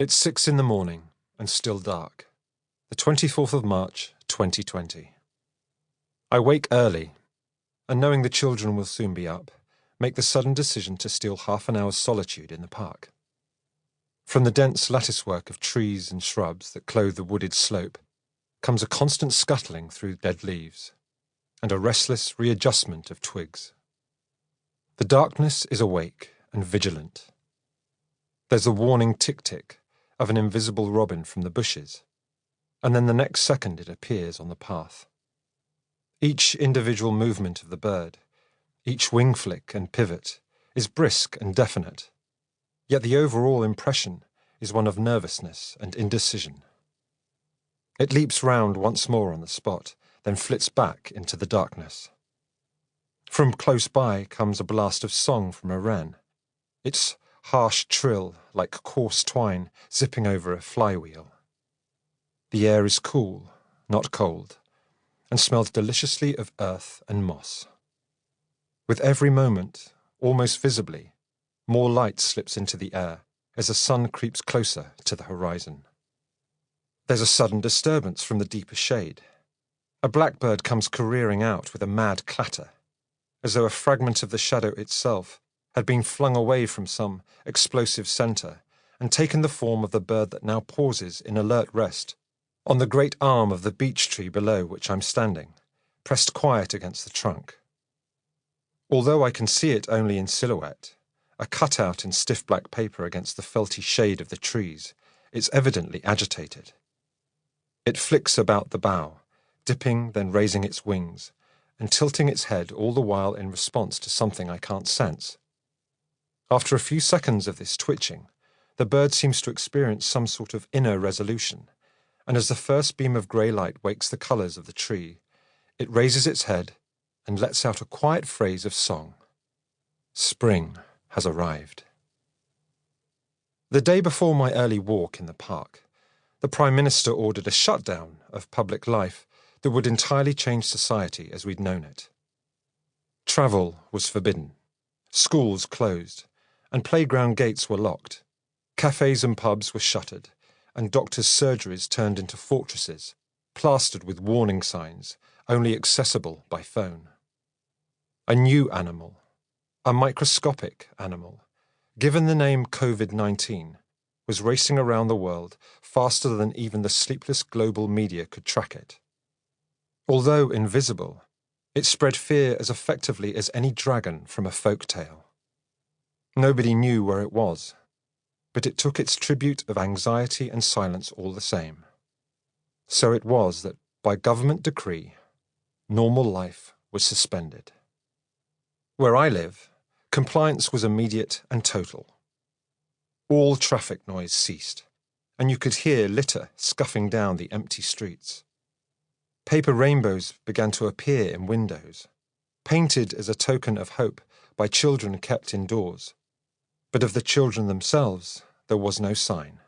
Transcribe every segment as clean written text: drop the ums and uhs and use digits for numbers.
It's 6 in the morning and still dark. The 24th of March, 2020. I wake early, and knowing the children will soon be up, make the sudden decision to steal half an hour's solitude in the park. From the dense latticework of trees and shrubs that clothe the wooded slope comes a constant scuttling through dead leaves, and a restless readjustment of twigs. The darkness is awake and vigilant. There's the warning tick-tick of an invisible robin from the bushes, and then the next second it appears on the path. Each individual movement of the bird, each wing flick and pivot, is brisk and definite, yet the overall impression is one of nervousness and indecision. It leaps round once more on the spot, then flits back into the darkness. From close by comes a blast of song from a wren, its harsh trill like coarse twine zipping over a flywheel. The air is cool, not cold, and smells deliciously of earth and moss. With every moment, almost visibly, more light slips into the air as the sun creeps closer to the horizon. There's a sudden disturbance from the deeper shade. A blackbird comes careering out with a mad clatter, as though a fragment of the shadow itself had been flung away from some explosive centre and taken the form of the bird that now pauses in alert rest on the great arm of the beech tree below which I'm standing, pressed quiet against the trunk. Although I can see it only in silhouette, a cutout in stiff black paper against the felty shade of the trees, it's evidently agitated. It flicks about the bough, dipping, then raising its wings, and tilting its head all the while in response to something I can't sense. After a few seconds of this twitching, the bird seems to experience some sort of inner resolution, and as the first beam of grey light wakes the colours of the tree, it raises its head and lets out a quiet phrase of song. Spring has arrived. The day before my early walk in the park, the Prime Minister ordered a shutdown of public life that would entirely change society as we'd known it. Travel was forbidden, schools closed, and playground gates were locked. Cafes and pubs were shuttered, and doctors' surgeries turned into fortresses, plastered with warning signs, only accessible by phone. A new animal, a microscopic animal, given the name COVID-19, was racing around the world faster than even the sleepless global media could track it. Although invisible, it spread fear as effectively as any dragon from a folk tale. Nobody knew where it was, but it took its tribute of anxiety and silence all the same. So it was that, by government decree, normal life was suspended. Where I live, compliance was immediate and total. All traffic noise ceased, and you could hear litter scuffing down the empty streets. Paper rainbows began to appear in windows, painted as a token of hope by children kept indoors. But of the children themselves, there was no sign.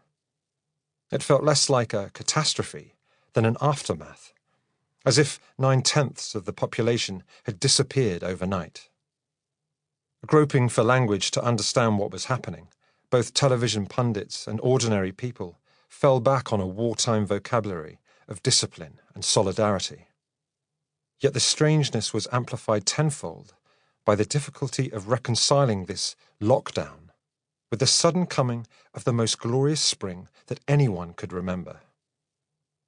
It felt less like a catastrophe than an aftermath, as if 9/10 of the population had disappeared overnight. Groping for language to understand what was happening, both television pundits and ordinary people fell back on a wartime vocabulary of discipline and solidarity. Yet the strangeness was amplified tenfold by the difficulty of reconciling this lockdown with the sudden coming of the most glorious spring that anyone could remember.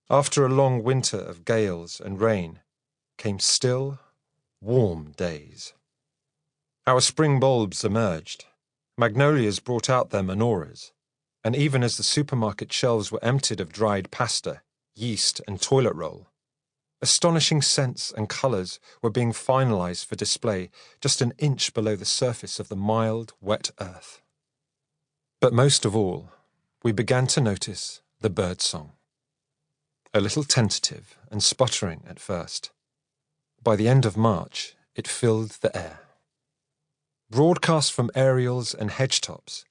After a long winter of gales and rain came still, warm days. Our spring bulbs emerged, magnolias brought out their menorahs, and even as the supermarket shelves were emptied of dried pasta, yeast and toilet roll, astonishing scents and colours were being finalised for display just an inch below the surface of the mild, wet earth. But most of all, we began to notice the birdsong. A little tentative and sputtering at first. By the end of March, it filled the air. Broadcast from aerials and hedge-tops,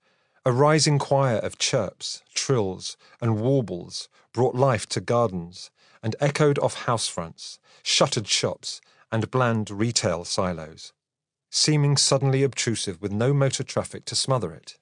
a rising choir of chirps, trills, and warbles brought life to gardens and echoed off housefronts, shuttered shops, and bland retail silos, seeming suddenly obtrusive with no motor traffic to smother it.